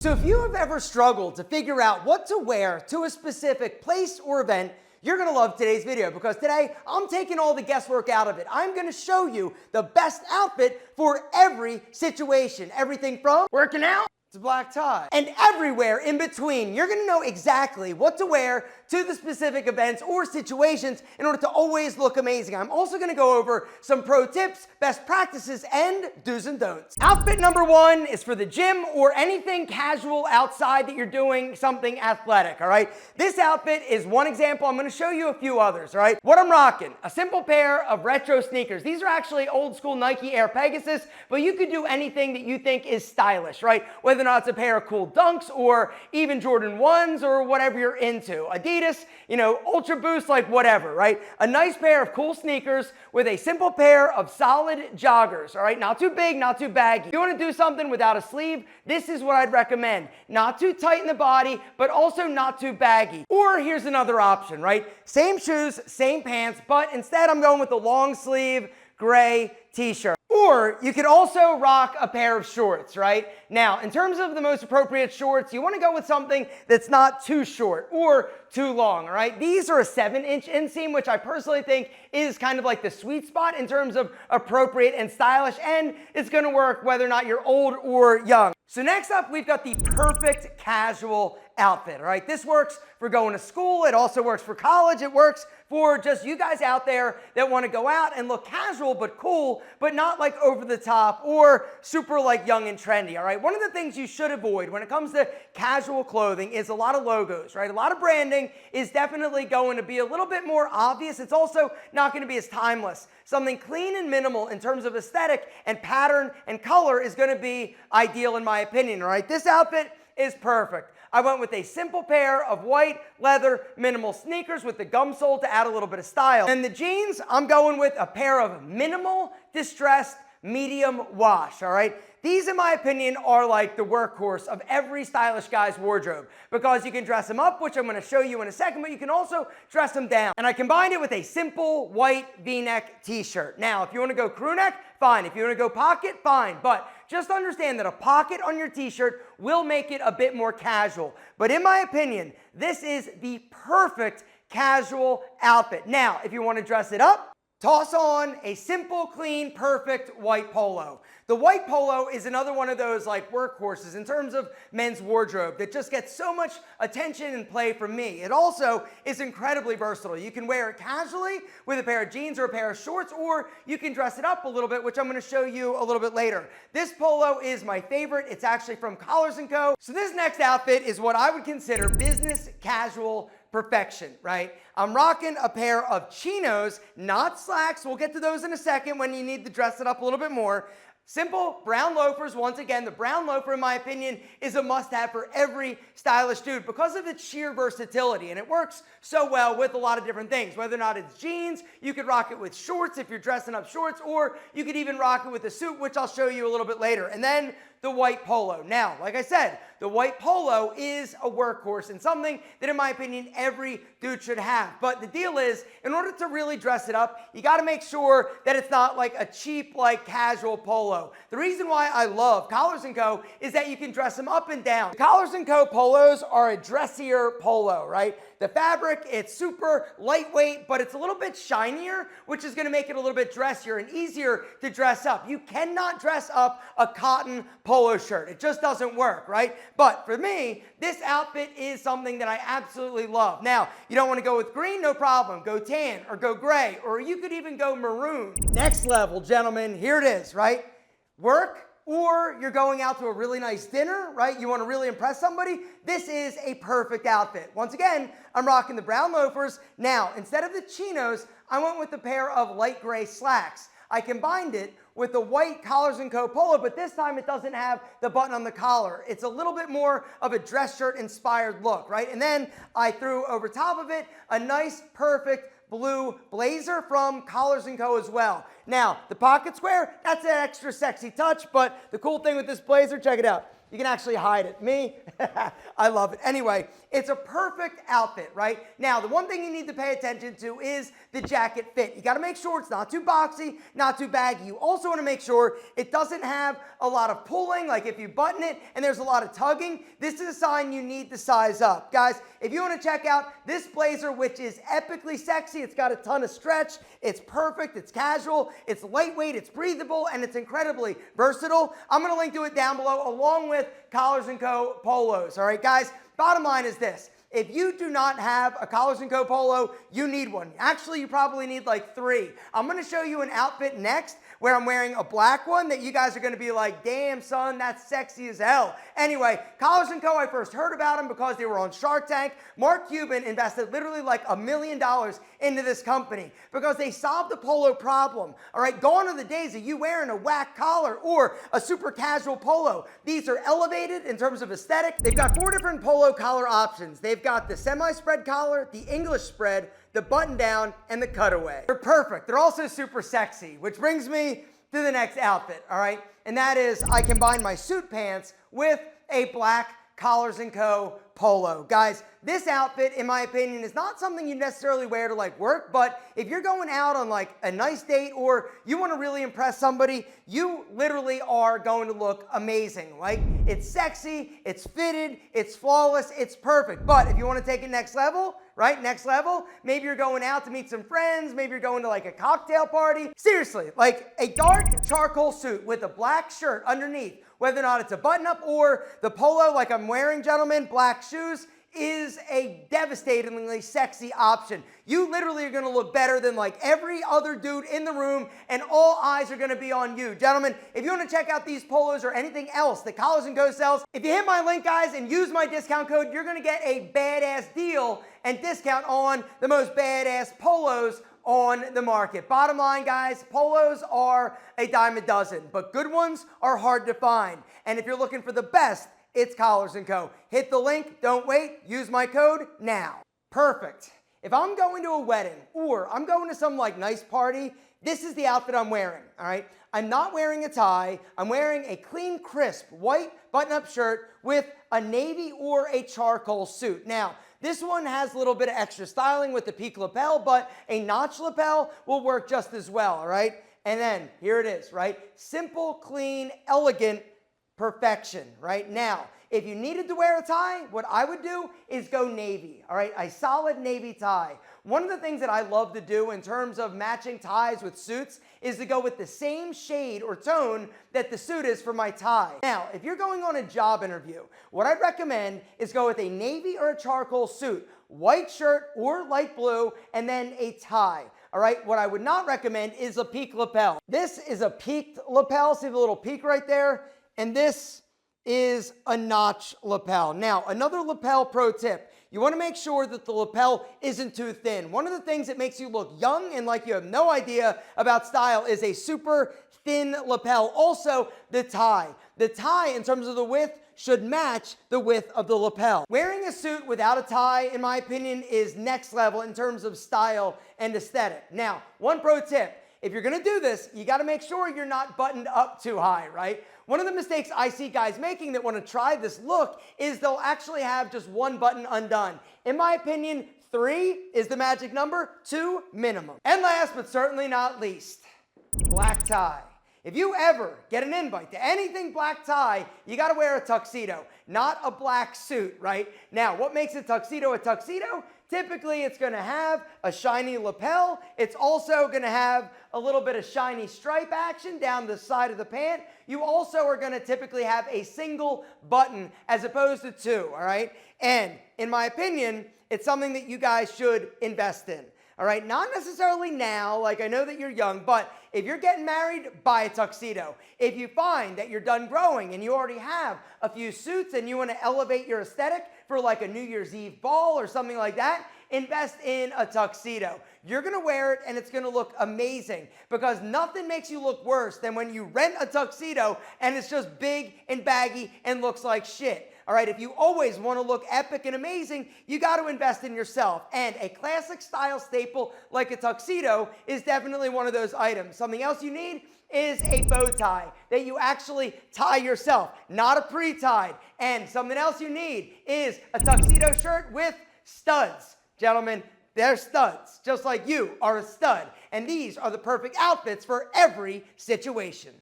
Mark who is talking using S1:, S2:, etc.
S1: So if you have ever struggled to figure out what to wear to a specific place or event, you're gonna love today's video, because today I'm taking all the guesswork out of it. I'm gonna show you the best outfit for every situation. Everything from working out to black tie and everywhere in between. You're gonna know exactly what to wear to the specific events or situations in order to always look amazing. I'm also gonna go over some pro tips, best practices, and do's and don'ts. Outfit number one is for the gym or anything casual outside that you're doing something athletic, all right? This outfit is one example. I'm gonna show you a few others, all right? What I'm rocking, a simple pair of retro sneakers. These are actually old school Nike Air Pegasus, but you could do anything that you think is stylish, right? Whether or not it's a pair of cool Dunks or even Jordan 1s or whatever you're into. Adidas, you know, Ultra Boost, like whatever, right? A nice pair of cool sneakers with a simple pair of solid joggers, all right? Not too big, not too baggy. If you want to do something without a sleeve, this is what I'd recommend. Not too tight in the body, but also not too baggy. Or here's another option, right? Same shoes, same pants, but instead I'm going with the long sleeve gray t-shirt. Or you could also rock a pair of shorts, right? Now, in terms of the most appropriate shorts, you want to go with something that's not too short or too long, all right? These are a 7-inch inseam, which I personally think is kind of like the sweet spot in terms of appropriate and stylish, and it's going to work whether or not you're old or young. So next up, we've got the perfect casual outfit, all right? This works for going to school. It also works for college. It works for just you guys out there that want to go out and look casual but cool, but not like over the top or super like young and trendy, all right? One of the things you should avoid when it comes to casual clothing is a lot of logos, right? A lot of branding is definitely going to be a little bit more obvious. It's also not going to be as timeless. Something clean and minimal in terms of aesthetic and pattern and color is going to be ideal in my opinion, all right? This outfit is perfect. I went with a simple pair of white leather minimal sneakers with the gum sole to add a little bit of style. And the jeans, I'm going with a pair of minimal distressed medium wash, all right? These, in my opinion, are like the workhorse of every stylish guy's wardrobe, because you can dress them up, which I'm going to show you in a second, but you can also dress them down. And I combined it with a simple white V-neck t-shirt. Now, if you want to go crew neck, fine. If you want to go pocket, fine. But just understand that a pocket on your t-shirt will make it a bit more casual. But in my opinion, this is the perfect casual outfit. Now, if you want to dress it up, toss on a simple, clean, perfect white polo. The white polo is another one of those like workhorses in terms of men's wardrobe that just gets so much attention and play from me. It also is incredibly versatile. You can wear it casually with a pair of jeans or a pair of shorts, or you can dress it up a little bit, which I'm going to show you a little bit later. This polo is my favorite. It's actually from Collars & Co. So this next outfit is what I would consider business casual perfection, right? I'm rocking a pair of chinos, not slacks. We'll get to those in a second when you need to dress it up a little bit more. Simple brown loafers. Once again, the brown loafer, in my opinion, is a must-have for every stylish dude because of its sheer versatility, and it works so well with a lot of different things. Whether or not it's jeans, you could rock it with shorts if you're dressing up shorts, or you could even rock it with a suit, which I'll show you a little bit later. And then the white polo. Now, like I said, the white polo is a workhorse and something that, in my opinion, every dude should have. But the deal is, in order to really dress it up, you got to make sure that it's not like a cheap, like casual polo. The reason why I love Collars & Co. is that you can dress them up and down. The Collars & Co. polos are a dressier polo, right? The fabric, it's super lightweight, but it's a little bit shinier, which is going to make it a little bit dressier and easier to dress up. You cannot dress up a cotton polo shirt. It just doesn't work, right? But for me, this outfit is something that I absolutely love. Now, you don't want to go with green, no problem. Go tan or go gray, or you could even go maroon. Next level, gentlemen, here it is, right? Work, or you're going out to a really nice dinner, right? You want to really impress somebody? This is a perfect outfit. Once again, I'm rocking the brown loafers. Now, instead of the chinos, I went with a pair of light gray slacks. I combined it with the white Collars & Co. polo, but this time it doesn't have the button on the collar. It's a little bit more of a dress shirt inspired look, right? And then I threw over top of it a nice, perfect blue blazer from Collars & Co. as well. Now, the pocket square, that's an extra sexy touch, but the cool thing with this blazer, check it out. You can actually hide it. Me, I love it. Anyway, it's a perfect outfit, right? Now, the one thing you need to pay attention to is the jacket fit. You got to make sure it's not too boxy, not too baggy. You also want to make sure it doesn't have a lot of pulling, like if you button it and there's a lot of tugging, this is a sign you need to size up. Guys, if you want to check out this blazer, which is epically sexy, it's got a ton of stretch, it's perfect, it's casual, it's lightweight, it's breathable, and it's incredibly versatile. I'm going to link to it down below along with Collars & Co. polos. All right, guys, bottom line is this. If you do not have a Collars & Co. polo, you need one. Actually, you probably need like 3. I'm going to show you an outfit next where I'm wearing a black one that you guys are going to be like, damn, son, that's sexy as hell. Anyway, Collars & Co., I first heard about them because they were on Shark Tank. Mark Cuban invested literally like $1 million into this company because they solved the polo problem. All right, gone are the days of you wearing a whack collar or a super casual polo. These are elevated in terms of aesthetic. They've got 4 different polo collar options. They've got the semi-spread collar, the English spread, the button down, and the cutaway. They're perfect. They're also super sexy, which brings me to the next outfit, all right? And that is I combine my suit pants with a black Collars & Co. polo. Guys, this outfit, in my opinion, is not something you necessarily wear to like work, but if you're going out on like a nice date or you want to really impress somebody, you literally are going to look amazing. Like, it's sexy, it's fitted, it's flawless, it's perfect. But if you want to take it next level, right? Next level, maybe you're going out to meet some friends, maybe you're going to like a cocktail party. Seriously, like a dark charcoal suit with a black shirt underneath, whether or not it's a button-up or the polo like I'm wearing, gentlemen, black shoes, is a devastatingly sexy option. You literally are going to look better than like every other dude in the room, and all eyes are going to be on you. Gentlemen, if you want to check out these polos or anything else that Collars & Co. sells, if you hit my link, guys, and use my discount code, you're going to get a badass deal and discount on the most badass polos on the market. Bottom line, guys, polos are a dime a dozen, but good ones are hard to find. And if you're looking for the best, it's Collars & Co. Hit the link, don't wait, use my code now. Perfect. If I'm going to a wedding or I'm going to some like nice party, this is the outfit I'm wearing, all right? I'm not wearing a tie. I'm wearing a clean, crisp, white button-up shirt with a navy or a charcoal suit. Now, this one has a little bit of extra styling with the peak lapel, but a notch lapel will work just as well, all right? And then here it is, right? Simple, clean, elegant, perfection, right? Now, if you needed to wear a tie, what I would do is go navy, all right? A solid navy tie. One of the things that I love to do in terms of matching ties with suits is to go with the same shade or tone that the suit is for my tie. Now, if you're going on a job interview, what I'd recommend is go with a navy or a charcoal suit, white shirt or light blue, and then a tie. All right, what I would not recommend is a peak lapel. This is a peaked lapel, see the little peak right there? And this is a notch lapel. Now, another lapel pro tip. You want to make sure that the lapel isn't too thin. One of the things that makes you look young and like you have no idea about style is a super thin lapel. Also, the tie. The tie, in terms of the width, should match the width of the lapel. Wearing a suit without a tie, in my opinion, is next level in terms of style and aesthetic. Now, one pro tip. If you're gonna do this, you gotta make sure you're not buttoned up too high, right? One of the mistakes I see guys making that wanna try this look is they'll actually have just one button undone. In my opinion, 3 is the magic number, 2 minimum. And last but certainly not least, black tie. If you ever get an invite to anything black tie, you gotta wear a tuxedo, not a black suit, right? Now, what makes a tuxedo a tuxedo? Typically, it's gonna have a shiny lapel. It's also gonna have a little bit of shiny stripe action down the side of the pant. You also are gonna typically have a single button as opposed to 2, all right? And in my opinion, it's something that you guys should invest in. All right, not necessarily now, like I know that you're young, but if you're getting married, buy a tuxedo. If you find that you're done growing and you already have a few suits and you want to elevate your aesthetic for like a New Year's Eve ball or something like that, invest in a tuxedo. You're gonna wear it and it's gonna look amazing because nothing makes you look worse than when you rent a tuxedo and it's just big and baggy and looks like shit. All right, if you always want to look epic and amazing, you got to invest in yourself. And a classic style staple like a tuxedo is definitely one of those items. Something else you need? is a bow tie that you actually tie yourself, not a pre-tied. And something else you need is a tuxedo shirt with studs. Gentlemen, they're studs, just like you are a stud. And these are the perfect outfits for every situation.